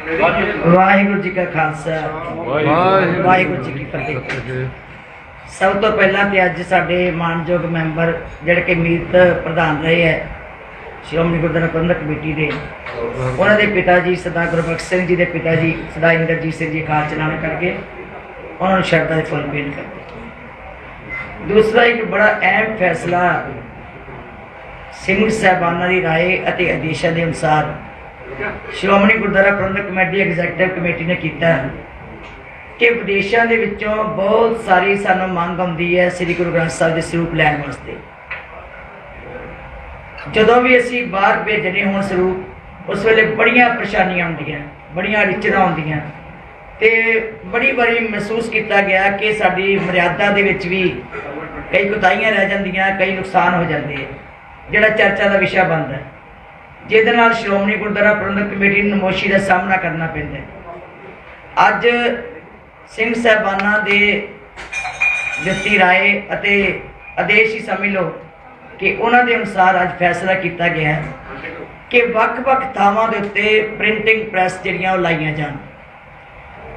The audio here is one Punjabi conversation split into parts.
वाहिगुरू जी का खालसा वाहिगुरू जी की फतेह। सब तो पहला तो अज साडे मानयोग मैंबर जिहड़े कि मीत प्रधान रहे है श्रोमणी गुरुद्वारा प्रबंधक कमेटी के, उन्होंने के पिता जी सरदार गुरबख्श सिंह जी के पिता जी सरदार इंद्रजीत सिंह जी अकाल चलाने करके उन्होंने शरदा के फुल भेंट करते। दूसरा एक बड़ा अहम फैसला सिंह साहबाना की राय और आदेशों के अनुसार श्रोमणी गुरुद्वारा प्रबंधक कमेटी एग्जैक्टिव कमेटी ने किया कि विदेशों के विचों बहुत सारी सानू मंग आती है श्री गुरु ग्रंथ साहब के स्वरूप लैन वास्ते। जदों भी असी बाहर भेजने हों स्वरूप उस वेले बड़ियां परेशानियां आउंदियां, बड़ियां रिचना आउंदियां ते बड़ी बारी महसूस किया गया कि साडी मर्यादा दे विच भी कई कोताहियां रह जांदियां, कई नुकसान हो जाते हैं, जिहड़ा चर्चा का विषय बनता है, जिहदे नाल श्रोमणी गुरुद्वारा प्रबंधक कमेटी नूं नमोशी का सामना करना पैंदा है। अज सिंह साहबाना दे दित्ती राय अते आदेश ही समझ लो कि उन्होंने अनुसार अज फैसला किया गया है कि वक्-वक् थावां दे उत्ते प्रिंटिंग प्रैस जिहड़ियां लाइयां जाण।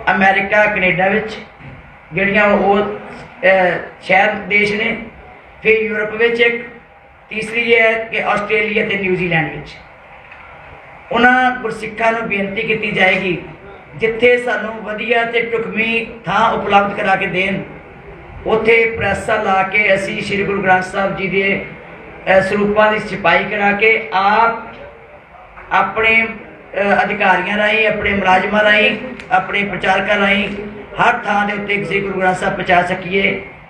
अमेरिका कनेडा विच जिहड़ियां वो शहर देश ने, फिर यूरोप विच एक, तीसरी ये है कि आस्ट्रेलिया ते न्यूजीलैंड विच। उन्हां गुरसिखां नूं बेनती की जाएगी जिथे सानू वधिया ते ढुकवीं थां उपलब्ध करा के देन, उत्थे प्रैसां ला के असी श्री गुरु ग्रंथ साहब जी के स्वरूपां की छपाई करा के आप अपने अधिकारियों राही, अपने मुलाजमां राही, अपने प्रचारकां राही हर थां दे उत्ते श्री गुरु ग्रंथ साहब पहुँचा सकीए।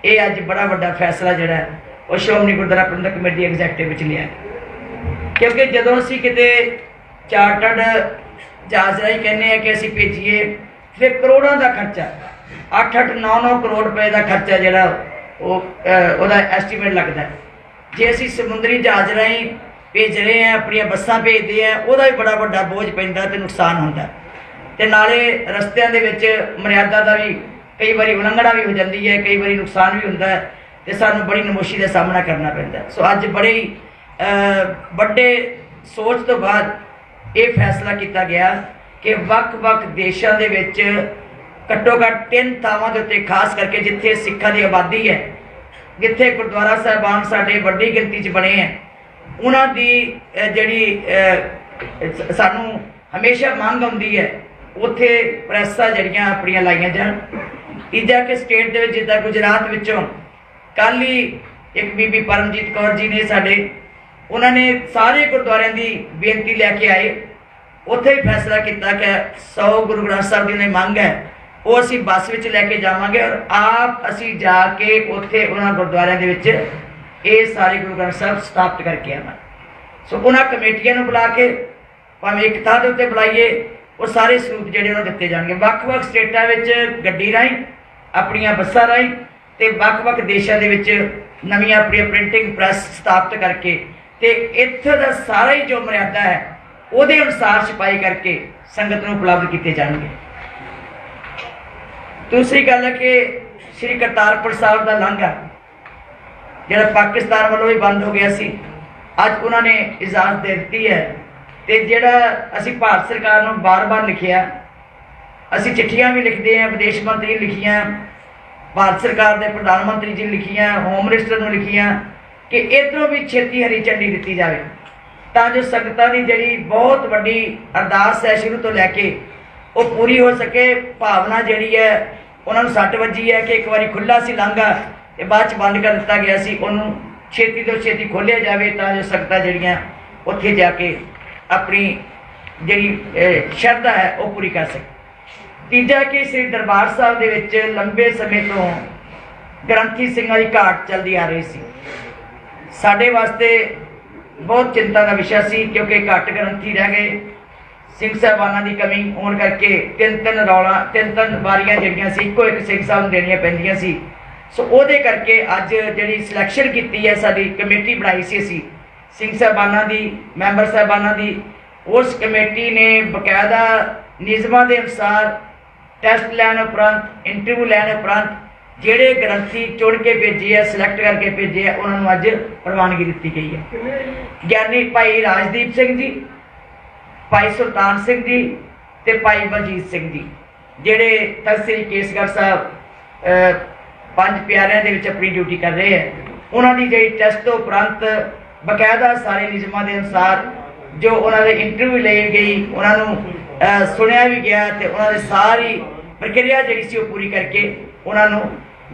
ये अज बड़ा वड्डा फैसला जिहड़ा है वो श्रोमणी गुरुद्वारा प्रबंधक कमेटी एग्जैक्टिव विच लिया, क्योंकि जदों असीं किते चार्टर्ड जहाज राही कहने हैं कि असीं भेजीए, फिर करोड़ों का खर्चा 8-8, 9-9 करोड़ रुपए का खर्चा जिहड़ा ओहदा एस्टीमेट लगता है। जे असीं समुद्री जहाज राही भेज रहे हैं, अपनी बसां भेजते हैं, वह भी बड़ा वड्डा बोझ पैंदा ते नुकसान होंदा ते नाले रस्तियां दे विच मर्यादा का भी कई बार उलंघना भी हो जाती है, कई बार नुकसान भी होंदा है ते सानूं बड़ी नमोशी का सामना करना पैंदा। सो अज बड़े ही बड़े सोच तो बाद ये फैसला किया गया कि वक्-वक् देशों के विच घट्टो घट्ट 3 थावां दे उत्ते खास करके जिथे सिखां की आबादी है, जिथे गुरुद्वारा साहिबान साडे वड्डी गिनती च बने हैं, उन्हां दी जिहड़ी सानू हमेशा मंग आउंदी है उत्थे प्रैसां जिहड़ियां अपणियां लाइयां जाण। तीजा कि स्टेट दे विच जिद्दां गुजरात विचों कल ही एक बीबी परमजीत कौर जी ने साडे, उन्होंने सारे गुरुद्वारों की बेनती लैके आए, उत्थे ही फैसला किया कि 100 गुरु ग्रंथ साहब की मंग है वो असी बस में लैके जावांगे और आप असी जाके उत्थे उन्होंने गुरुद्वारों के ये सारे गुरु ग्रंथ साहब स्थापित करके आवांगे। सो उन्होंने कमेटियां नूं बुला के भावें एक थां दे उत्ते बुलाइए, वो सारे स्वरूप जिहड़े उन्होंने दिते जाणगे वक्-वक् स्टेटां विच गड्डी राहीं, अपणियां बसां राहीं ते वक्-वक् देशां दे विच नवीं अपनी प्रिंटिंग प्रैस स्थापित करके ते इत्थे दा सारा ही जो मर्यादा है उहदे अनुसार छपाई करके संगत नूं उपलब्ध किए जाएंगे। दूसरी गल है कि श्री करतारपुर साहब का लांघा जिहड़ा पाकिस्तान वालों भी बंद हो गया सी, अज उन्होंने इजाजत दे दी है ते जिहड़ा असी भारत सरकार नूं बार-बार लिखिया, असी चिट्ठियां भी लिखते हैं, विदेश मंत्री लिखियां, भारत सरकार के प्रधानमंत्री जी लिखियां, होम मिनिस्टर नूं लिखियां कि इधरों भी छेती हरी झंडी दी जाए तां जो संगतां दी जिहड़ी बहुत वड्डी अरदास है शुरू तो लैके वो पूरी हो सके। भावना जिहड़ी है उन्होंने सट वजी है कि एक बार खुला सी लांघा ते बाद बंद कर दिता गया सी, उन्होंने छेती तो छेती खोलिया जाए तां जो संगतां जिहड़ियां उत्थे जाके अपनी जिहड़ी शरधा है वो पूरी कर सके। तीजा कि श्री दरबार साहब दे विच लंबे समय तो ग्रंथी सिंघां दी घाट चलती आ रही सी, साडे वास्ते बहुत चिंता का विषय सी, क्योंकि घट ग्रंथी रह गए, सिंह साहबाना की कमी होने करके 3-3 रौला 3-3 वारियां जिहड़ियां सी इक्को एक सिंह साहब नूं देणियां पैंदियां सी। सो उहदे करके अज जिहड़ी सिलैक्शन की है साडी कमेटी बनाई सी असीं सिंह साहबाना की, मैंबर साहबाना की, उस कमेटी ने बकायदा नियमां के अनुसार टैसट लैन उपरंत इंटरव्यू लैन उपरंत जिहड़े ग्रंथी चुन के भेजे है, सिलैक्ट करके भेजे है, उन्होंने अज प्रवानगी दी गई है। ज्ञानी भाई राजदीप सिंह जी, भाई सुल्तान सिंह जी ਤੇ ਭਾਈ ਬਲਜੀਤ ਸਿੰਘ ਜੀ, ਜਿਹੜੇ ਤਖਤ ਸ੍ਰੀ ਕੇਸਗੜ੍ਹ ਸਾਹਿਬ ਪੰਜ ਪਿਆਰਿਆਂ ਦੇ ਵਿੱਚ ਆਪਣੀ ਡਿਊਟੀ ਕਰ ਰਹੇ ਹੈ। ਉਹਨਾਂ ਦੀ ਜਿਹੜੀ ਟੈਸਟ ਤੋਂ ਉਪਰੰਤ ਬਕਾਇਦਾ ਸਾਰੇ ਨਿਯਮਾਂ ਦੇ ਅਨੁਸਾਰ ਜੋ ਉਹਨਾਂ ਦੇ ਇੰਟਰਵਿਊ ਲਈ ਗਈ, ਉਹਨਾਂ ਨੂੰ ਸੁਣਿਆ ਵੀ ਗਿਆ ਤੇ ਉਹਨਾਂ ਦੀ ਸਾਰੀ ਪ੍ਰਕਿਰਿਆ ਜਿਹੜੀ ਸੀ ਉਹ ਪੂਰੀ ਕਰਕੇ ਉਹਨਾਂ ਨੂੰ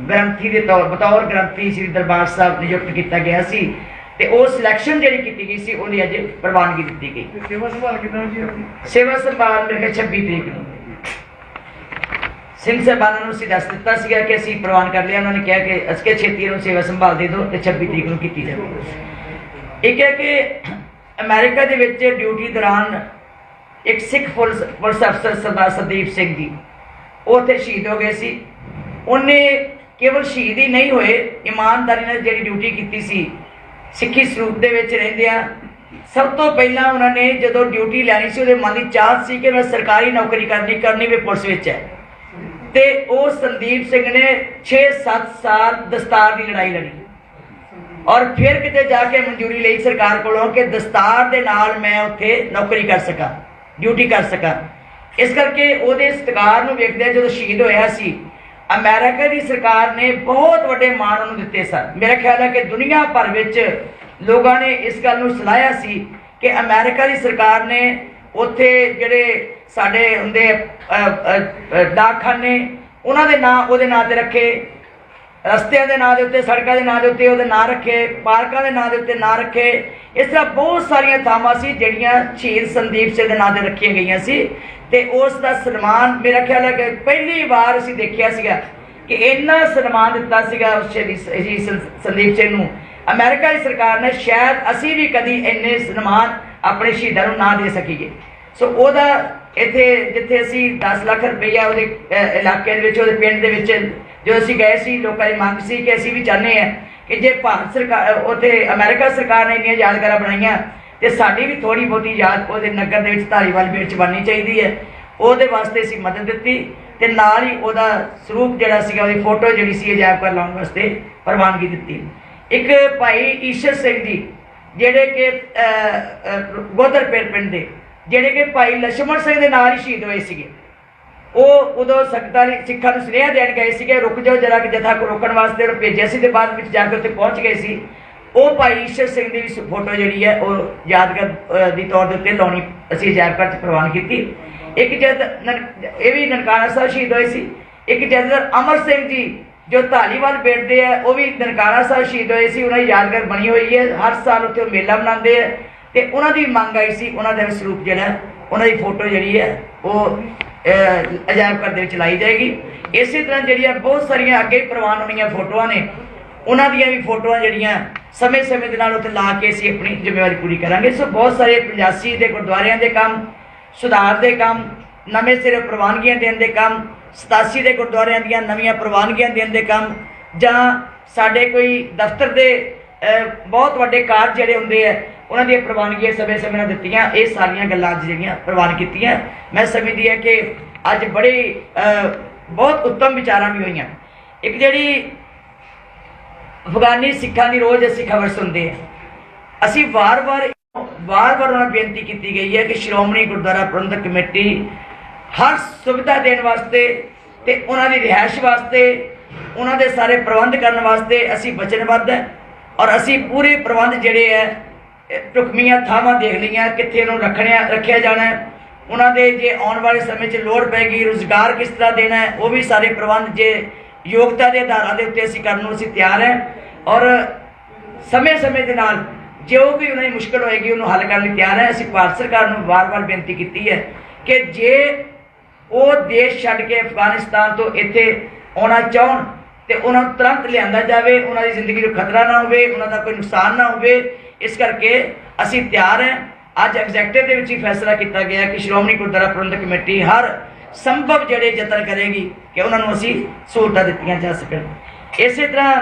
ਗ੍ਰੰਥੀ ਦੇ ਬਤੌਰ ਗ੍ਰੰਥੀ ਸ੍ਰੀ ਦਰਬਾਰ ਸਾਹਿਬ ਨਿਯੁਕਤ ਕੀਤਾ ਗਿਆ ਸੀ ਤੇ ਉਹ ਸਿਲੈਕਸ਼ਨ ਜਿਹੜੀ ਕੀਤੀ ਗਈ ਸੀ ਉਹਦੀ ਅੱਜ ਪ੍ਰਵਾਨਗੀ ਦਿੱਤੀ ਗਈ। ਸੇਵਾ ਸੰਭਾਲ ਕਿਦਾਂ ਜੀ ਆਪਣੀ? ਸੇਵਾ ਸੰਭਾਲ ਮੇਰੇ 26 ਤਰੀਕ ਨੂੰ ਸਿੰਘ ਸਾਹਿਬਾਨਾਂ ਨੂੰ ਅਸੀਂ ਦੱਸ ਦਿੱਤਾ ਸੀਗਾ ਕਿ ਅਸੀਂ ਪ੍ਰਵਾਨ ਕਰ ਲਿਆ। ਉਹਨਾਂ ਨੇ ਕਿਹਾ ਕਿ ਅਸੀਂ ਛੇਤੀ ਨੂੰ ਸੇਵਾ ਸੰਭਾਲ ਦੇ ਦਿਓ ਤੇ 26 ਤਰੀਕ ਨੂੰ ਕੀਤੀ ਜਾਵੇ। ਇੱਕ ਹੈ ਕਿ ਅਮਰੀਕਾ ਦੇ ਵਿੱਚ ਡਿਊਟੀ ਦੌਰਾਨ ਇੱਕ ਸਿੱਖ ਪੁਲਿਸ ਅਫਸਰ ਸਰਦਾਰ ਸਰਦੀਪ ਸਿੰਘ ਜੀ ਉਹ ਉੱਥੇ ਸ਼ਹੀਦ ਹੋ ਗਏ ਸੀ। ਉਹਨੇ ਕੇਵਲ ਸ਼ਹੀਦ ਹੀ ਨਹੀਂ ਹੋਏ, ਇਮਾਨਦਾਰੀ ਨਾਲ ਜਿਹੜੀ ਡਿਊਟੀ ਕੀਤੀ ਸੀ ਸਿੱਖੀ ਸਰੂਪ ਦੇ ਵਿੱਚ ਰਹਿੰਦਿਆਂ। ਸਭ ਤੋਂ ਪਹਿਲਾਂ ਉਹਨਾਂ ਨੇ ਜਦੋਂ ਡਿਊਟੀ ਲੈਣੀ ਸੀ ਉਹਦੇ ਮਨ ਦੀ ਚਾਹਤ ਸੀ ਕਿ ਮੈਂ ਸਰਕਾਰੀ ਨੌਕਰੀ ਕਰਨੀ ਵੀ ਪੁਲਿਸ ਵਿੱਚ ਹੈ ਤੇ ਉਹ ਸੰਦੀਪ ਸਿੰਘ ਨੇ 6-7 ਸਾਲ ਦਸਤਾਰ ਦੀ ਲੜਾਈ ਲੜੀ ਔਰ ਫਿਰ ਕਿਤੇ ਜਾ ਕੇ ਮਨਜ਼ੂਰੀ ਲਈ ਸਰਕਾਰ ਕੋਲੋਂ ਕਿ ਦਸਤਾਰ ਦੇ ਨਾਲ ਮੈਂ ਉੱਥੇ ਨੌਕਰੀ ਕਰ ਸਕਾਂ, ਡਿਊਟੀ ਕਰ ਸਕਾਂ। ਇਸ ਕਰਕੇ ਉਹਦੇ ਸਤਿਕਾਰ ਨੂੰ ਵੇਖਦੇ ਜਦੋਂ ਸ਼ਹੀਦ ਹੋਇਆ ਸੀ ਅਮਰੀਕਾ ਦੀ ਸਰਕਾਰ ਨੇ ਬਹੁਤ ਵੱਡੇ ਮਾਣ ਉਹਨੂੰ ਦਿੱਤੇ ਸਨ। ਮੇਰਾ ਖਿਆਲ ਹੈ ਕਿ ਦੁਨੀਆ ਭਰ ਵਿੱਚ ਲੋਕਾਂ ਨੇ ਇਸ ਗੱਲ ਨੂੰ ਸਲਾਹਿਆ ਸੀ ਕਿ ਅਮਰੀਕਾ ਦੀ ਸਰਕਾਰ ਨੇ ਉੱਥੇ ਜਿਹੜੇ ਸਾਡੇ ਹੁੰਦੇ ਡਾਕਖਾਨੇ ਉਹਨਾਂ ਦੇ ਨਾਂ ਉਹਦੇ ਨਾਂ ਤੇ ਰੱਖੇ, ਰਸਤਿਆਂ ਦੇ ਨਾਂ ਦੇ ਉੱਤੇ, ਸੜਕਾਂ ਦੇ ਨਾਂ ਦੇ ਉੱਤੇ ਉਹਦੇ ਨਾਂ ਰੱਖੇ, ਪਾਰਕਾਂ ਦੇ ਨਾਂ ਦੇ ਉੱਤੇ ਨਾਂ ਰੱਖੇ। ਇਸ ਤਰ੍ਹਾਂ ਬਹੁਤ ਸਾਰੀਆਂ ਥਾਵਾਂ ਸੀ ਜਿਹੜੀਆਂ ਸ਼ਹੀਦ ਸੰਦੀਪ ਸਿੰਘ ਦੇ ਨਾਂ ਤੇ ਰੱਖੀਆਂ ਗਈਆਂ ਸੀ ਤੇ ਉਸ ਦਾ ਸਨਮਾਨ ਮੇਰਾ ਖਿਆਲ ਹੈ ਕਿ ਪਹਿਲੀ ਵਾਰ ਅਸੀਂ ਦੇਖਿਆ ਸੀਗਾ ਕਿ ਇੰਨਾ ਸਨਮਾਨ ਦਿੱਤਾ ਸੀਗਾ ਉਸ ਸ਼ਹੀਦ ਸੰਦੀਪ ਸਿੰਘ ਨੂੰ ਅਮਰੀਕਾ ਦੀ ਸਰਕਾਰ ਨੇ। ਸ਼ਾਇਦ ਅਸੀਂ ਵੀ ਕਦੀ ਇੰਨੇ ਸਨਮਾਨ ਆਪਣੇ ਸ਼ਹੀਦਾਂ ਨੂੰ ਨਾ ਦੇ ਸਕੀਏ। ਸੋ ਉਹਦਾ ਇੱਥੇ ਜਿੱਥੇ ਅਸੀਂ 10 ਲੱਖ ਰੁਪਈਆ ਉਹਦੇ ਇਲਾਕੇ ਦੇ ਵਿੱਚ, ਉਹਦੇ ਪਿੰਡ ਦੇ ਵਿੱਚ ਜੋ ਅਸੀਂ ਗਏ ਸੀ, ਲੋਕਾਂ ਦੀ ਮੰਗ ਸੀ ਕਿ ਅਸੀਂ ਵੀ ਚਾਹੁੰਦੇ ਹਾਂ ਕਿ ਜੇ ਭਾਰਤ ਸਰਕਾਰ ਉੱਥੇ ਅਮਰੀਕਾ ਸਰਕਾਰ ਨੇ ਇੰਨੀਆਂ ਯਾਦਗਾਰਾਂ ਬਣਾਈਆਂ ਤੇ ਸਾਡੀ ਵੀ ਥੋੜ੍ਹੀ ਬਹੁਤੀ ਯਾਦ ਉਹਦੇ ਨਗਰ ਦੇ ਵਿੱਚ ਧਾਰੀਵਾਲ ਵਿੱਚ ਬਣਨੀ ਚਾਹੀਦੀ ਹੈ। ਉਹਦੇ ਵਾਸਤੇ ਅਸੀਂ ਮਦਦ ਦਿੱਤੀ ਤੇ ਨਾਲ ਹੀ ਉਹਦਾ ਸਰੂਪ ਜਿਹੜਾ ਸੀਗਾ, ਉਹਦੀ ਫੋਟੋ ਜਿਹੜੀ ਸੀ ਅਜਾਇਬ ਘਰ ਲਾਉਣ ਵਾਸਤੇ ਪ੍ਰਵਾਨਗੀ ਦਿੱਤੀ। ਇੱਕ ਭਾਈ ਈਸ਼ਰ ਸਿੰਘ ਜੀ ਜਿਹੜੇ ਕਿ ਗੋਦਰਪੇਟ ਪਿੰਡ ਦੇ, ਜਿਹੜੇ ਕਿ ਭਾਈ ਲਛਮਣ ਸਿੰਘ ਦੇ ਨਾਲ ਹੀ ਸ਼ਹੀਦ ਹੋਏ ਸੀਗੇ। ਉਹ ਉਦੋਂ ਸਿੱਖਾਂ ਨੂੰ ਸੁਨੇਹਾ ਦੇਣ ਗਏ ਸੀਗੇ ਰੁਕ ਜਾਓ ਜਰਾ ਕਿ ਜਥਾ ਕੋ ਰੋਕਣ ਵਾਸਤੇ ਉਹਨੂੰ ਭੇਜਿਆ ਸੀ ਤੇ ਬਾਅਦ ਵਿੱਚ ਜਾ ਕੇ ਉੱਥੇ ਪਹੁੰਚ ਗਏ ਸੀ। ਉਹ ਭਾਈ ਈਸ਼ਰ ਸਿੰਘ ਦੀ ਵੀ ਫੋਟੋ ਜਿਹੜੀ ਹੈ ਉਹ ਯਾਦਗਾਰ ਦੀ ਤੌਰ ਦੇ ਉੱਤੇ ਲਾਉਣੀ ਅਸੀਂ ਅਜਾਇਬ ਘਰ 'ਚ ਪ੍ਰਵਾਨ ਕੀਤੀ। ਇੱਕ ਜਦ ਇਹ ਵੀ ਨਨਕਾਣਾ ਸਾਹਿਬ ਸ਼ਹੀਦ ਹੋਏ ਸੀ। ਇੱਕ ਜਥੇਦਾਰ ਅਮਰ ਸਿੰਘ ਜੀ ਜੋ ਧਾਲੀਵਾਲ ਪਿੰਡ ਦੇ ਹੈ ਉਹ ਵੀ ਨਨਕਾਣਾ ਸਾਹਿਬ ਸ਼ਹੀਦ ਹੋਏ ਸੀ। ਉਹਨਾਂ ਦੀ ਯਾਦਗਾਰ ਬਣੀ ਹੋਈ ਹੈ, ਹਰ ਸਾਲ ਉੱਥੇ ਉਹ ਮੇਲਾ ਮਨਾਉਂਦੇ ਹੈ ਤੇ ਉਹਨਾਂ ਦੀ ਮੰਗ ਆਈ ਸੀ ਉਹਨਾਂ ਦਾ ਸਰੂਪ ਜਿਹੜਾ ਉਹਨਾਂ ਦੀ ਫੋਟੋ ਜਿਹੜੀ ਹੈ ਉਹ ਅਜਾਇਬ ਘਰ ਦੇ ਵਿੱਚ ਲਾਈ ਜਾਏਗੀ। ਇਸੇ ਤਰ੍ਹਾਂ ਜਿਹੜੀਆਂ ਬਹੁਤ ਸਾਰੀਆਂ ਅੱਗੇ ਪ੍ਰਵਾਨ ਹੋਣੀਆਂ ਫੋਟੋਆਂ ਨੇ ਉਹਨਾਂ ਦੀਆਂ ਵੀ ਫੋਟੋਆਂ ਜਿਹੜੀਆਂ ਸਮੇਂ ਦੇ ਨਾਲ ਉੱਥੇ ਲਾ ਕੇ ਅਸੀਂ ਆਪਣੀ ਜ਼ਿੰਮੇਵਾਰੀ ਪੂਰੀ ਕਰਾਂਗੇ। ਸੋ ਬਹੁਤ ਸਾਰੇ 85 ਦੇ ਗੁਰਦੁਆਰਿਆਂ ਦੇ ਕੰਮ, ਸੁਧਾਰ ਦੇ ਕੰਮ, ਨਵੇਂ ਸਿਰੇ ਪ੍ਰਵਾਨਗੀਆਂ ਦੇਣ ਦੇ ਕੰਮ, 87 ਦੇ ਗੁਰਦੁਆਰਿਆਂ ਦੀਆਂ ਨਵੀਆਂ ਪ੍ਰਵਾਨਗੀਆਂ ਦੇਣ ਦੇ ਕੰਮ, ਜਾਂ ਸਾਡੇ ਕੋਈ ਦਫ਼ਤਰ ਦੇ ਬਹੁਤ ਵੱਡੇ ਕਾਰਜ ਜਿਹੜੇ ਹੁੰਦੇ ਆ ਉਹਨਾਂ ਦੀਆਂ ਪ੍ਰਵਾਨਗੀਆਂ ਸਮੇਂ ਨਾਲ ਦਿੱਤੀਆਂ। ਇਹ ਸਾਰੀਆਂ ਗੱਲਾਂ ਅੱਜ ਜਿਹੜੀਆਂ ਪ੍ਰਵਾਨ ਕੀਤੀਆਂ। ਮੈਂ ਸਮਝਦੀ ਹਾਂ ਕਿ ਅੱਜ ਬਹੁਤ ਉੱਤਮ ਵਿਚਾਰਾਂ ਵੀ ਹੋਈਆਂ। ਇੱਕ ਜਿਹੜੀ ਅਫਗਾਨੀ ਸਿੱਖਾਂ ਦੀ ਰੋਜ਼ ਅਸੀਂ ਖਬਰ ਸੁਣਦੇ ਹਾਂ, ਅਸੀਂ ਵਾਰ-ਵਾਰ ਉਹਨਾਂ ਨੂੰ ਬੇਨਤੀ ਕੀਤੀ ਗਈ ਹੈ ਕਿ ਸ਼੍ਰੋਮਣੀ ਗੁਰਦੁਆਰਾ ਪ੍ਰਬੰਧਕ ਕਮੇਟੀ ਹਰ ਸੁਵਿਧਾ ਦੇਣ ਵਾਸਤੇ ਤੇ ਉਹਨਾਂ ਦੀ ਰਿਹਾਇਸ਼ ਵਾਸਤੇ, ਉਹਨਾਂ ਦੇ ਸਾਰੇ ਪ੍ਰਬੰਧ ਕਰਨ ਵਾਸਤੇ ਅਸੀਂ ਵਚਨਬੱਧ ਹੈ ਔਰ ਅਸੀਂ ਪੂਰੇ ਪ੍ਰਬੰਧ ਜਿਹੜੇ ਹੈ ਢੁਕਵੀਆਂ ਥਾਵਾਂ ਦੇਖ ਲਈਆਂ ਕਿੱਥੇ ਉਹਨੂੰ ਰੱਖਿਆ ਜਾਣਾ ਹੈ। ਉਹਨਾਂ ਦੇ ਜੇ ਆਉਣ ਵਾਲੇ ਸਮੇਂ 'ਚ ਲੋੜ ਪਏਗੀ ਰੁਜ਼ਗਾਰ ਕਿਸ ਤਰ੍ਹਾਂ ਦੇਣਾ ਹੈ, ਉਹ ਵੀ ਸਾਰੇ ਪ੍ਰਬੰਧ ਜੇ ਯੋਗਤਾ ਦੇ ਆਧਾਰਾਂ ਦੇ ਉੱਤੇ ਅਸੀਂ ਕਰਨ ਨੂੰ ਅਸੀਂ ਤਿਆਰ ਹੈ ਔਰ ਸਮੇਂ ਦੇ ਨਾਲ ਜੋ ਵੀ ਉਹਨਾਂ ਦੀ ਮੁਸ਼ਕਲ ਹੋਏਗੀ ਉਹਨੂੰ ਹੱਲ ਕਰਨ ਲਈ ਤਿਆਰ ਹੈ। ਅਸੀਂ ਭਾਰਤ ਸਰਕਾਰ ਨੂੰ ਵਾਰ-ਵਾਰ ਬੇਨਤੀ ਕੀਤੀ ਹੈ ਕਿ ਜੇ ਉਹ ਦੇਸ਼ ਛੱਡ ਕੇ ਅਫਗਾਨਿਸਤਾਨ ਤੋਂ ਇੱਥੇ ਆਉਣਾ ਚਾਹੁਣ ਤੇ ਉਹਨਾਂ ਨੂੰ ਤੁਰੰਤ ਲਿਆਂਦਾ ਜਾਵੇ, ਉਹਨਾਂ ਦੀ ਜ਼ਿੰਦਗੀ ਨੂੰ ਖਤਰਾ ਨਾ ਹੋਵੇ, ਉਹਨਾਂ ਦਾ ਕੋਈ ਨੁਕਸਾਨ ਨਾ ਹੋਵੇ। ਇਸ ਕਰਕੇ ਅਸੀਂ ਤਿਆਰ ਹਾਂ। ਅੱਜ ਐਗਜ਼ੈਕਟਿਵ ਦੇ ਵਿੱਚ ਹੀ ਫੈਸਲਾ ਕੀਤਾ ਗਿਆ ਕਿ ਸ਼੍ਰੋਮਣੀ ਗੁਰਦੁਆਰਾ ਪ੍ਰਬੰਧਕ ਕਮੇਟੀ ਹਰ ਸੰਭਵ ਜਿਹੜੇ ਯਤਨ ਕਰੇਗੀ ਕਿ ਉਹਨਾਂ ਨੂੰ ਅਸੀਂ ਸਹੂਲਤਾਂ ਦਿੱਤੀਆਂ ਜਾ ਸਕਣ। ਇਸੇ ਤਰ੍ਹਾਂ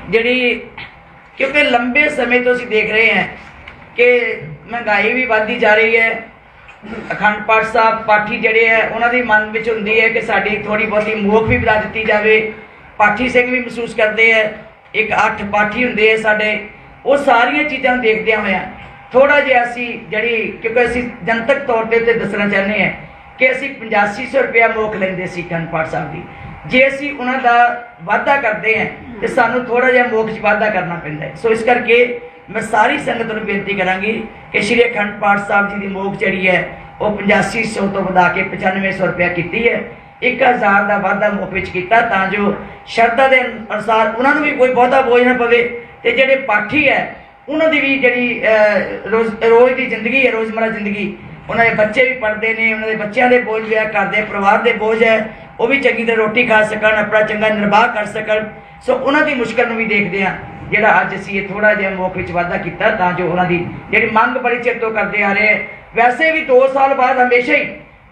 ਜਿਹੜੀ ਕਿਉਂਕਿ ਲੰਬੇ ਸਮੇਂ ਤੋਂ ਅਸੀਂ ਦੇਖ ਰਹੇ ਹਾਂ ਕਿ ਮਹਿੰਗਾਈ ਵੀ ਵੱਧਦੀ ਜਾ ਰਹੀ ਹੈ। ਅਖੰਡ ਪਾਠ ਸਾਹਿਬ ਪਾਠੀ ਜਿਹੜੇ ਹੈ ਉਹਨਾਂ ਦੀ ਮਨ ਵਿੱਚ ਹੁੰਦੀ ਹੈ ਕਿ ਸਾਡੀ ਥੋੜ੍ਹੀ ਬਹੁਤੀ ਮੋਖ ਵੀ ਵਧਾ ਦਿੱਤੀ ਜਾਵੇ। ਪਾਠੀ ਸਿੰਘ ਵੀ ਮਹਿਸੂਸ ਕਰਦੇ ਹੈ, ਇੱਕ 8 ਪਾਠੀ ਹੁੰਦੇ ਹੈ ਸਾਡੇ। ਉਹ ਸਾਰੀਆਂ ਚੀਜ਼ਾਂ ਨੂੰ ਦੇਖਦਿਆਂ ਹੋਇਆਂ थोड़ा जिहा असी जिहड़ी क्योंकि असी जनतक तौर पर दसना चाहते हैं कि असी 8500 रुपया मोख लेंदे सी अखंड पाठ साहब की। जे असी उन्हां दा वाधा करते हैं तो सानू थोड़ा जिहा मोख च वाधा करना पैंदा है। सो इस करके मैं सारी संगत नूं बेनती करांगी कि श्री अखंड पाठ साहब जी की मोख जिहड़ी है वो 8500 तो वधा के 9500 रुपया की है। 1000 का वाधा मुख विच कीता तां जो शरधा के अनुसार उन्होंने भी कोई बहुता बोझ ना पवे ते जिहड़े पाठी है उन्होंने भी जिहड़ी रोज़ की जिंदगी है, रोज़मर्रा जिंदगी, उन्होंने बच्चे भी पढ़ते हैं, उन्होंने बच्चों के बोझ भी है, घर के परिवार के बोझ है, वो भी चंगी तरह रोटी खा सकन, अपना चंगा निर्वाह कर सकन। सो उन्होंने मुश्किल में भी देखते हैं जिहड़ा अज असीं ये थोड़ा जिहा मुख विच वाधा कीता तां जो उन्होंने जिहड़ी मंग बड़ी चिर तो करते आ रहे हैं। वैसे भी 2 साल बाद हमेशा ही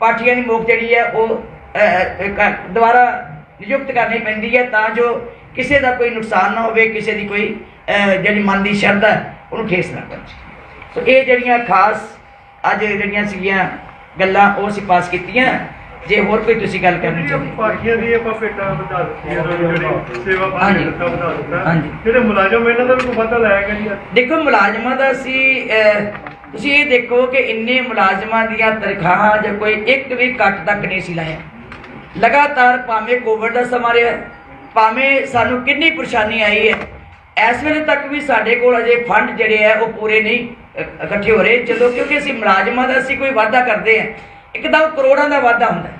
पाठियां की मुख जिहड़ी है वो दोबारा नियुक्त करनी पैंदी है तां जो किसी का कोई नुकसान ना हो, किसी की कोई जिहड़ी मन की शरधा उन्होंने ठेस ना पहुंचे। सो ये जिहड़ियां खास अज जिहड़ियां सीगियां गल्लां वो असीं पास कीतियां। जे होर कोई तुसीं गल करनी चाहते पार्टियां दी आपां भेटां वधा दित्तियां, जिहड़ी सेवा भाव ਦਿੱਤਾ वधा ਦਿੱਤਾ। ਹਾਂਜੀ ਜਿਹੜੇ ਮੁਲਾਜ਼ਮ ਇਹਨਾਂ ਦਾ ਵੀ ਕੋਈ ਵਾਧਾ ਲਾਇਆ ਗਿਆ ਜੀ? देखो मुलाजमां दा असीं तुसीं ये देखो कि इन्ने मुलाजमां दीयां तनखाहां जो कोई एक भी घट तक नहीं सी लाया। लगातार भावें कोविड का समा रहा, भावें सानू कितनी परेशानी आई है, इस वेले तक भी साडे कोल अजे फंड जिहड़े है वो पूरे नहीं इकट्ठे हो रहे। चलो क्योंकि असीं मुलाजमां दा असीं कोई वाधा करते हैं, एकदम करोड़ों का वाधा होंदा है,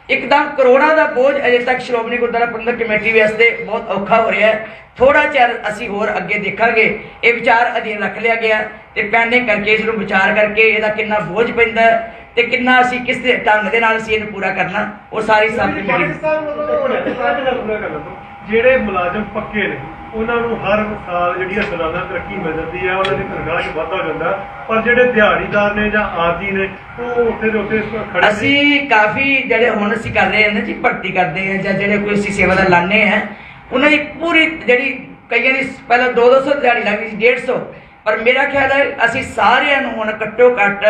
एकदम करोड़ों का बोझ अजे तक श्रोमणी गुरुद्वारा प्रबंधक कमेटी वास्ते बहुत औखा हो रहा है। थोड़ा चिर असीं होर अगे देखांगे। ये विचार अधीन रख लिया गया तो पैंडिंग करके इसनूं विचार करके इहदा कितना बोझ पैंदा ते कितना असीं किस ढंग दे नाल असीं इहनूं पूरा करना वो सारी ਜਿਹੜੇ ਮੁਲਾਜ਼ਮ ਪੱਕੇ ਨੇ ਉਹਨਾਂ ਨੂੰ ਹਰ ਸਾਲ ਜਿਹੜੀ ਸਾਲਾਨਾ ਤਰੱਕੀ ਮਿਲ ਜਾਂਦੀ ਹੈ, ਉਹਨਾਂ ਦੀ ਤਨਖਾਹ 'ਚ ਵਾਧਾ ਹੋ ਜਾਂਦਾ। ਪਰ ਜਿਹੜੇ ਦਿਹਾੜੀਦਾਰ ਨੇ ਜਾਂ ਆਰਜੀ ਨੇ ਉਹ ਉੱਥੇ ਦੇ ਉੱਥੇ ਖੜੇ। ਅਸੀਂ ਕਾਫੀ ਜਿਹੜੇ ਹੁਣ ਅਸੀਂ ਕਰ ਰਹੇ ਹਾਂ ਨਾ ਜੀ, ਭਰਤੀ ਕਰਦੇ ਹਾਂ ਜਾਂ ਜਿਹੜੇ ਕੋਈ ਅਸੀਂ ਸੇਵਾਦਾਰ ਲਾਣੇ ਆ ਉਹਨਾਂ ਦੀ ਪੂਰੀ ਜਿਹੜੀ ਕਈਆਂ ਦੀ ਪਹਿਲਾਂ 200 ਦਿਹਾੜੀ ਲੱਗਦੀ ਸੀ 150, ਪਰ ਮੇਰਾ ਖਿਆਲ ਹੈ ਅਸੀਂ ਸਾਰਿਆਂ ਨੂੰ ਹੁਣ ਘੱਟੋ ਘੱਟ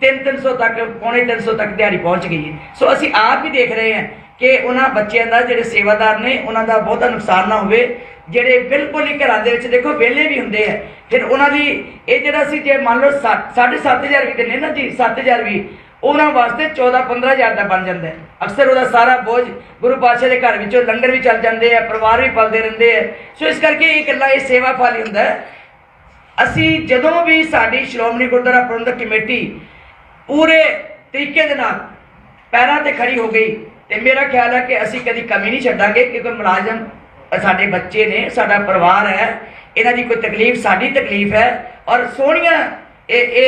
300 तक पौने 300 तक दिहाड़ी पहुँच गई है। सो असी आप भी देख रहे हैं कि उन्होंने बच्चों का जोड़े सेवादार ने उन्होंने बहुता नुकसान ना हो, जोड़े बिल्कुल ही घर के देखो वेले भी होंगे है, फिर उन्होंने ये जोड़ा जे मान लो 7,500 भी देने ना जी, 7,000 भी उन्होंने वास्ते 14-15,000 का बन जाता है। अक्सर वह सारा बोझ गुरु पातशाह के घर में लंगर भी चल जाते हैं, परिवार भी पलते रहते हैं। सो इस करके ये इकला ये सेवा फल ही होंगे। असी जदों भी साडी श्रोमणी गुरुद्वारा प्रबंधक कमेटी पूरे तरीके दे नाल पैरां ते खड़ी हो गई तो मेरा ख्याल है कि असी कभी कमी नहीं छड्डांगे, क्योंकि मुलाजम साडे बच्चे ने, साडा परिवार है, इन्हां दी कोई तकलीफ साडी तकलीफ है और सोहणियां ये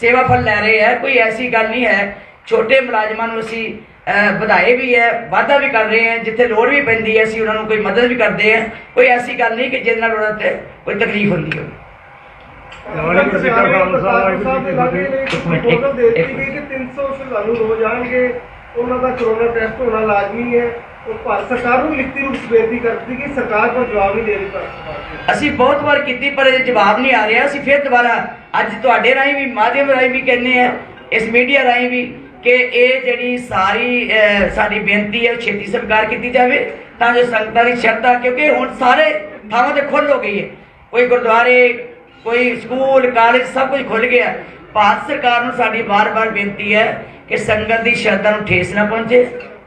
सेवा फल लै रहे हैं। कोई ऐसी गल नहीं है। छोटे मुलाजमां नूं असी ਵਧਾਏ भी है, वाधा भी कर रहे हैं, जिथे लोड़ भी पैंदी है असी उन्हां नूं कोई मदद भी करते हैं। कोई ऐसी गल नहीं कि जिहदे नाल उन्हां ते कोई तकलीफ हुंदी होवे। असी बहुत बार की पर जवाब नहीं आ रहा। असी फिर दोबारा अज तुहाडे राही भी माध्यम राही भी कहने हैं, इस मीडिया राही भी कि ये जी सारी साडी बेनती है छेती स्वीकार की जाए तां जो संगतां दी श्रद्धा, क्योंकि हुण सारे थावां ते खुल हो गई है, कोई गुरुद्वारे कोई स्कूल कॉलेज सब कुछ खुल गया। भारत सरकार नूं साडी बार बार बेनती है कि संगत की श्रद्धा नूं ठेस ना पहुंचे,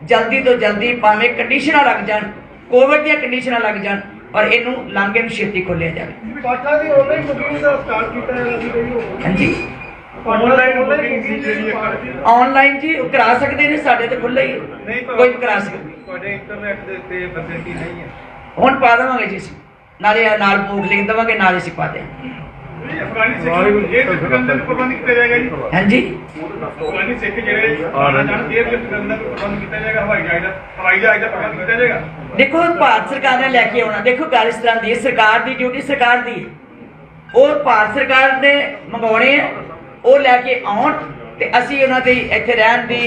जल्दी तो जल्दी भावें कंडीशनां लग जान, कोविड दी कंडीशनां लग जान, पर इनू लांघे नूं छेती खोलिया जाए। हाँ जी ऑनलाइन जी करा सकते हैं, साढ़े तो खुला ही कोई भी करा सकते। हुण पा देवांगे जी असीं, नाले नाल मूक लिख देवांगे, नाल असीं पा देंगे। हाँ जी देखो भारत सरकार ने लैके आना, देखो गल इस तरह की सरकार की ड्यूटी सरकार की और भारत सरकार ने मंगवाने वो लैके आउण ते असीं उन्हां दी इत्थे रहण दी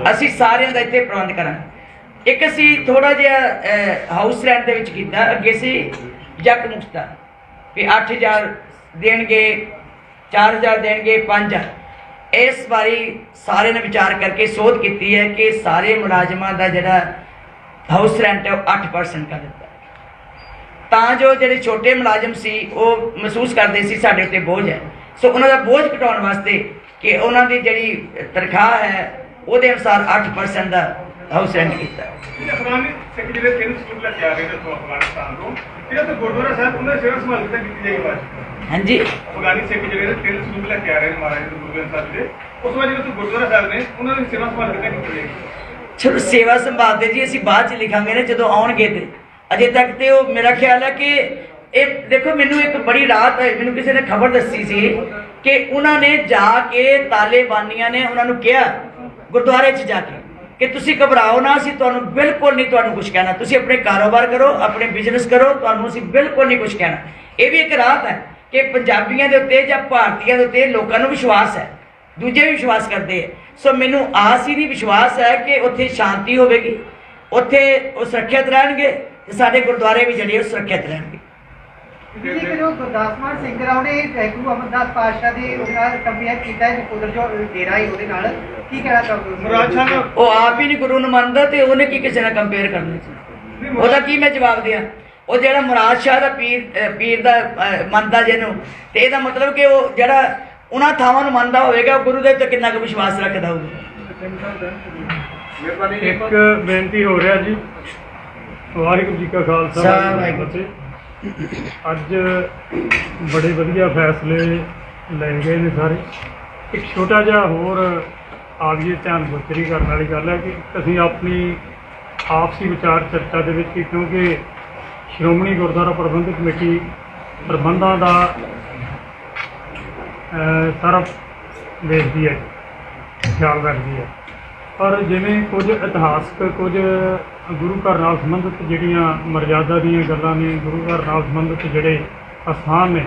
असीं सारिਆਂ ਦਾ ਇੱਥੇ ਪ੍ਰਬੰਧ ਕਰਾਂਗੇ। एक असीं थोड़ा जिहा हाउस रैंट दे विच कीता, अगे सी जक मुक्ता भी 8,000 देणगे, 4,000 देणगे, 5,000। इस बारी सारे ने विचार करके सोध की है कि सारे मुलाजमां दा जिहड़ा हाउस रैंट है 8% कर दिता। ਤਾਂ ਜੋ ਜਿਹੜੇ ਛੋਟੇ ਮੁਲਾਜ਼ਮ ਸੀ ਉਹ ਮਹਿਸੂਸ ਕਰਦੇ ਸੀ ਸਾਡੇ ਉੱਤੇ ਬੋਝ ਹੈ। ਸੋ ਉਹਨਾਂ ਦਾ ਬੋਝ ਘਟਾਉਣ ਵਾਸਤੇ ਕਿ ਉਹਨਾਂ ਦੀ ਜਿਹੜੀ ਤਨਖਾਹ ਹੈ ਉਹਦੇ ਅਨੁਸਾਰ 8% ਦਾ ਹਾਊਸ ਰੈਂਟ ਕੀਤਾ। ਅਫਗਾਨੀ ਸਿੱਖ ਜਿਹੜੇ 3 ਸਕੂਲ ਲੈ ਕੇ ਆ ਰਹੇ ਨੇ ਤੋਂ ਅਫਗਾਨਿਸਤਾਨ ਤੋਂ, ਜਿਹੜਾ ਤੇ ਗੁਰਦੁਆਰਾ ਸਾਹਿਬ ਉਹਨਾਂ ਦੀ ਸੇਵਾ ਸੰਭਾਲ ਕਿੱਦਾਂ ਕੀਤੀ ਜਾਏਗੀ ਬਾਅਦ? ਹਾਂਜੀ, ਅਫਗਾਨੀ ਸਿੱਖ ਜਿਹੜੇ 3 ਸਕੂਲ ਲੈ ਕੇ ਆ ਰਹੇ ਨੇ ਮਹਾਰਾਜ ਗੁਰੂ ਗ੍ਰੰਥ ਸਾਹਿਬ ਦੇ, ਉਸ ਤੋਂ ਬਾਅਦ ਜਿਹੜੇ ਗੁਰਦੁਆਰਾ ਸਾਹਿਬ ਨੇ ਉਹਨਾਂ ਦੀ ਸੇਵਾ ਸੰਭਾਲ ਕਿੱਦਾਂ ਕੀਤੀ ਜਾਏਗੀ? ਚਲੋ ਸੇਵਾ ਸੰਭਾਲ ਦੇ ਜੀ ਅਸੀਂ ਬਾਅਦ ਚ ਲਿਖਾਂਗੇ ਨਾ ਜਦੋਂ ਆਉਣਗੇ। ਤੇ ਅਜੇ ਤੱਕ ਤੇ ਉਹ ਮੇਰਾ ਖਿਆਲ ਹੈ ਕਿ ਇਹ ਦੇਖੋ, ਮੈਨੂੰ ਇੱਕ ਬੜੀ ਰਾਹਤ ਹੈ, ਮੈਨੂੰ ਕਿਸੇ ਨੇ ਖਬਰ ਦੱਸੀ ਸੀ ਕਿ ਉਹਨਾਂ ਨੇ ਜਾ ਕੇ ਤਾਲਿਬਾਨੀਆਂ ਨੇ ਉਹਨਾਂ ਨੂੰ ਕਿਹਾ ਗੁਰਦੁਆਰੇ 'ਚ ਜਾ ਕੇ ਕਿ ਤੁਸੀਂ ਘਬਰਾਓ ਨਾ, ਅਸੀਂ ਤੁਹਾਨੂੰ ਬਿਲਕੁਲ ਨਹੀਂ ਤੁਹਾਨੂੰ ਕੁਝ ਕਹਿਣਾ, ਤੁਸੀਂ ਆਪਣੇ ਕਾਰੋਬਾਰ ਕਰੋ, ਆਪਣੇ ਬਿਜ਼ਨਸ ਕਰੋ, ਤੁਹਾਨੂੰ ਅਸੀਂ ਬਿਲਕੁਲ ਨਹੀਂ ਕੁਝ ਕਹਿਣਾ। ਇਹ ਵੀ ਇੱਕ ਰਾਹਤ ਹੈ ਕਿ ਪੰਜਾਬੀਆਂ ਦੇ ਉੱਤੇ ਜਾਂ ਭਾਰਤੀਆਂ ਦੇ ਉੱਤੇ ਲੋਕਾਂ ਨੂੰ ਵਿਸ਼ਵਾਸ ਹੈ, ਦੂਜੇ ਵੀ ਵਿਸ਼ਵਾਸ ਕਰਦੇ ਹੈ। ਸੋ ਮੈਨੂੰ ਆਸ ਹੀ ਨਹੀਂ, ਵਿਸ਼ਵਾਸ ਹੈ ਕਿ ਉੱਥੇ ਸ਼ਾਂਤੀ ਹੋਵੇਗੀ, ਉੱਥੇ ਉਹ ਸੁਰੱਖਿਅਤ ਰਹਿਣਗੇ ਤੇ ਸਾਡੇ ਗੁਰਦੁਆਰੇ ਵੀ ਜਿਹੜੇ ਉਹ ਸੁਰੱਖਿਅਤ ਰਹਿਣਗੇ। ਜੋ ਗੁਰਦਾਸ ਮਾਨ ਸਿੰਘ ਰਾਓ ਨੇ ਗੁਰੂ ਅਮਰਦਾਸ ਪਾਤਸ਼ਾਹ ਦੇ ਉਹਦੇ ਨਾਲ ਕੰਪੇਅਰ ਕੀਤਾ ਹੈ, ਉਧਰ ਜੋ ਡੇਰਾ ਹੈ ਉਹਦੇ ਨਾਲ ਕੀ ਕਹਿਣਾ ਚਾਹੋਗੇ? ਮੁਰਾਦ ਸ਼ਾਹ ਨਾਲ ਉਹ ਆਪ ਹੀ ਨਹੀਂ ਗੁਰੂ ਨੂੰ ਮੰਨਦਾ ਤੇ ਉਹਨੇ ਕੀ ਕਿਸੇ ਨਾਲ ਕੰਪੇਅਰ ਕਰਨਾ ਸੀ? ਉਹਦਾ ਕੀ ਮੈਂ ਜਵਾਬ ਦਿਆਂ? ਉਹ ਜਿਹੜਾ ਮੁਰਾਦ ਸ਼ਾਹ ਦਾ ਪੀਰ ਦਾ ਮੰਨਦਾ ਜਿਹਨੂੰ, ਤੇ ਇਹਦਾ ਮਤਲਬ ਕਿ ਉਹ ਜਿਹੜਾ ਉਹਨਾਂ ਥਾਵਾਂ ਨੂੰ ਮੰਨਦਾ ਹੋਵੇਗਾ ਉਹ ਗੁਰੂ ਦੇ ਉੱਤੇ ਕਿੰਨਾ ਕੁ ਵਿਸ਼ਵਾਸ ਰੱਖਦਾ ਹੋਊਗਾ। ਇੱਕ ਬੇਨਤੀ ਹੋ ਰਿਹਾ ਜੀ, ਵਾਹਿਗੁਰੂ ਜੀ ਕਾ ਖਾਲਸਾ ਵਾਹਿਗੁਰੂ ਜੀ ਕੀ ਫਤਿਹ। ਅੱਜ ਬੜੇ ਵਧੀਆ ਫੈਸਲੇ ਲਏ ਗਏ ਨੇ ਸਾਰੇ। ਇੱਕ ਛੋਟਾ ਜਿਹਾ ਹੋਰ ਆਗਏ ਧਿਆਨ ਬੁੱਧਰੀ ਕਰਨ ਵਾਲੀ ਗੱਲ ਹੈ ਕਿ ਅਸੀਂ ਆਪਣੀ ਆਪਸੀ ਵਿਚਾਰ ਚਰਚਾ ਦੇ ਵਿੱਚ, ਕਿਉਂਕਿ ਸ਼੍ਰੋਮਣੀ ਗੁਰਦੁਆਰਾ ਪ੍ਰਬੰਧਕ ਕਮੇਟੀ ਪ੍ਰਬੰਧਾਂ ਦਾ ਸਾਰਾ ਵੇਖਦੀ ਹੈ, ਖਿਆਲ ਰੱਖਦੀ ਹੈ, ਪਰ ਜਿਵੇਂ ਕੁਝ ਇਤਿਹਾਸਕ, ਕੁਝ ਗੁਰੂ ਘਰ ਨਾਲ ਸੰਬੰਧਿਤ ਜਿਹੜੀਆਂ ਮਰਜ਼ਾਦਾ ਦੀਆਂ ਗੱਲਾਂ ਨੇ, ਗੁਰੂ ਘਰ ਨਾਲ ਸੰਬੰਧਿਤ ਜਿਹੜੇ ਅਸਥਾਨ ਨੇ,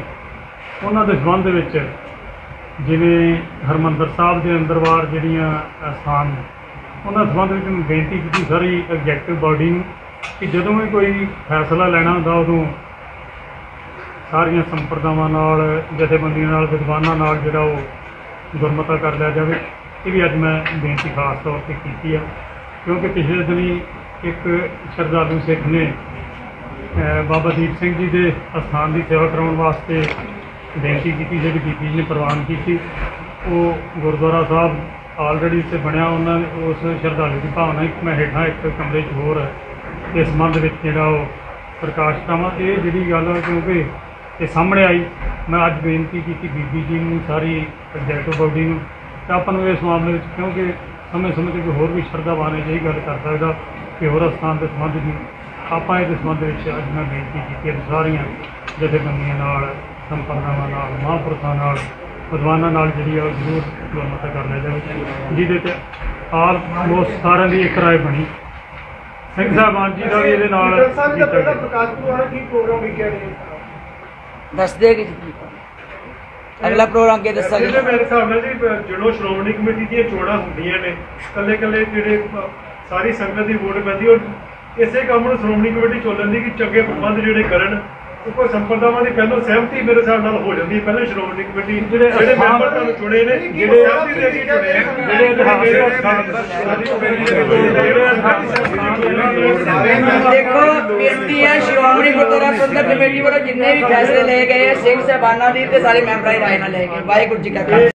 ਉਹਨਾਂ ਦੇ ਸੰਬੰਧ ਵਿੱਚ ਜਿਵੇਂ ਹਰਿਮੰਦਰ ਸਾਹਿਬ ਦੇ ਅੰਦਰ ਬਾਹਰ ਜਿਹੜੀਆਂ ਅਸਥਾਨ ਨੇ, ਉਹਨਾਂ ਸੰਬੰਧ ਵਿੱਚ ਮੈਂ ਬੇਨਤੀ ਕੀਤੀ ਸਾਰੀ ਐਗਜ਼ੈਕਟਿਵ ਬਾਡੀ ਨੂੰ ਕਿ ਜਦੋਂ ਵੀ ਕੋਈ ਫੈਸਲਾ ਲੈਣਾ ਹੁੰਦਾ ਉਦੋਂ ਸਾਰੀਆਂ ਸੰਪਰਦਾਵਾਂ ਨਾਲ, ਜਥੇਬੰਦੀਆਂ ਨਾਲ, ਵਿਦਵਾਨਾਂ ਨਾਲ ਜਿਹੜਾ ਉਹ ਗੁਰਮਤਾ ਕਰ ਲਿਆ ਜਾਵੇ। ਇਹ ਵੀ ਅੱਜ ਮੈਂ ਬੇਨਤੀ ਖਾਸ ਤੌਰ 'ਤੇ ਕੀਤੀ ਆ, ਕਿਉਂਕਿ ਪਿਛਲੇ ਦਿਨੀ ਇੱਕ ਸ਼ਰਧਾਲੂ ਸਿੱਖ ਨੇ ਬਾਬਾ ਦੀਪ ਸਿੰਘ ਜੀ ਦੇ ਅਸਥਾਨ ਦੀ ਸੇਵਾ ਕਰਾਉਣ ਵਾਸਤੇ ਬੇਨਤੀ ਕੀਤੀ, ਜਿਹੜੀ ਬੀਬੀ ਜੀ ਨੇ ਪ੍ਰਵਾਨ ਕੀਤੀ। ਉਹ ਗੁਰਦੁਆਰਾ ਸਾਹਿਬ ਆਲਰੇਡੀ ਇੱਥੇ ਬਣਿਆ, ਉਹਨਾਂ ਨੇ ਉਸ ਸ਼ਰਧਾਲੂ ਦੀ ਭਾਵਨਾ ਇੱਕ ਮੈਂ ਹੇਠਾਂ ਇੱਕ ਕਮਰੇ 'ਚ ਹੋਰ ਇਸ ਸੰਬੰਧ ਵਿੱਚ ਜਿਹੜਾ ਉਹ ਪ੍ਰਕਾਸ਼ ਕਰਾਵਾਂ। ਇਹ ਜਿਹੜੀ ਗੱਲ ਹੈ ਕਿਉਂਕਿ ਇਹ ਸਾਹਮਣੇ ਆਈ, ਮੈਂ ਅੱਜ ਬੇਨਤੀ ਕੀਤੀ ਬੀਬੀ ਜੀ ਨੂੰ, ਸਾਰੀ ਐਗਜ਼ੈਕਟਿਵ ਬਾਡੀ ਨੂੰ, ਤਾਂ ਆਪਾਂ ਨੂੰ ਇਸ ਮਾਮਲੇ ਵਿੱਚ, ਕਿਉਂਕਿ ਸਮੇਂ ਸਮੇਂ 'ਤੇ ਕੋਈ ਹੋਰ ਵੀ ਸ਼ਰਧਾਵਾਨ ਹੈ ਜਿਹੀ ਗੱਲ ਕਰ ਸਕਦਾ ਕਿ ਹੋਰ ਅਸਥਾਨ ਦੇ ਸੰਬੰਧ ਵਿੱਚ ਆਪਾਂ ਇਹਦੇ ਸੰਬੰਧ ਵਿੱਚ ਅੱਜ ਮੈਂ ਬੇਨਤੀ ਕੀਤੀ ਹੈ ਸਾਰੀਆਂ ਜਥੇਬੰਦੀਆਂ ਨਾਲ, ਸੰਪਰਦਾਵਾਂ ਨਾਲ, ਮਹਾਂਪੁਰਖਾਂ ਨਾਲ, ਵਿਦਵਾਨਾਂ ਨਾਲ ਜਿਹੜੀ ਆ ਜ਼ਰੂਰ ਗੁਰਮਤਿ ਕਰ ਲਿਆ ਜਾਵੇ, ਜਿਹਦੇ 'ਤੇ ਆਲਮੋਸਟ ਸਾਰਿਆਂ ਦੀ ਇੱਕ ਰਾਏ ਬਣੀ। ਸਿੰਘ ਸਾਹਿਬਾਨ ਜੀ ਦਾ ਵੀ ਇਹਦੇ ਨਾਲ ਦੱਸ ਦੇਗੀ ਜੀ, ਅਗਲਾ ਪ੍ਰੋਗਰਾਮ ਅੱਗੇ ਦੱਸਾਂਗੇ। ਮੇਰੇ ਹਿਸਾਬ ਨਾਲ ਜੀ ਜਦੋਂ ਸ਼੍ਰੋਮਣੀ ਕਮੇਟੀ ਦੀਆਂ ਚੋਣਾਂ ਹੁੰਦੀਆਂ ਨੇ, ਇਕੱਲੇ ਇਕੱਲੇ ਜਿਹੜੇ ਸਾਰੀ ਸੰਗਤ ਦੀ ਵੋਟ ਪੈਂਦੀ, ਔਰ ਇਸੇ ਕੰਮ ਨੂੰ ਸ਼੍ਰੋਮਣੀ ਕਮੇਟੀ ਚੁਣ ਲੈਂਦੀ ਕਿ ਚੰਗੇ ਪ੍ਰਬੰਧ ਜਿਹੜੇ ਕਰਨ। ਕੋਈ ਸੰਪਰਦਾਵਾਂ ਦੀ ਪਹਿਲਾਂ ਸਹਿਮਤੀ ਮੇਰੇ ਹਿਸਾਬ ਨਾਲ ਹੋ ਜਾਂਦੀ ਹੈ। ਪਹਿਲਾਂ ਸ਼੍ਰੋਮਣੀ ਕਮੇਟੀ ਜਿਹੜੇ ਮੈਂਬਰ ਤੁਹਾਨੂੰ ਚੁਣੇ ਨੇ, ਜਿਹੜੇ ਸਹਿਮਤੀ ਦੇ ਕੇ ਚੁਣੇ ਦੇਖੋ, ਬੇਨਤੀ ਹੈ ਸ਼੍ਰੋਮਣੀ ਗੁਰਦੁਆਰਾ ਪ੍ਰਬੰਧਕ ਕਮੇਟੀ ਵੱਲੋਂ ਜਿੰਨੇ ਵੀ ਫੈਸਲੇ ਲਏ ਗਏ ਸਿੰਘ ਸਾਹਿਬਾਨਾਂ ਦੀ ਤੇ ਸਾਰੇ ਮੈਂਬਰਾਂ ਦੀ ਰਾਏ ਨਾਲ ਲਏ ਗਏ। ਵਾਹਿਗੁਰੂ ਜੀ ਕਾ ਖਾਲਸਾ।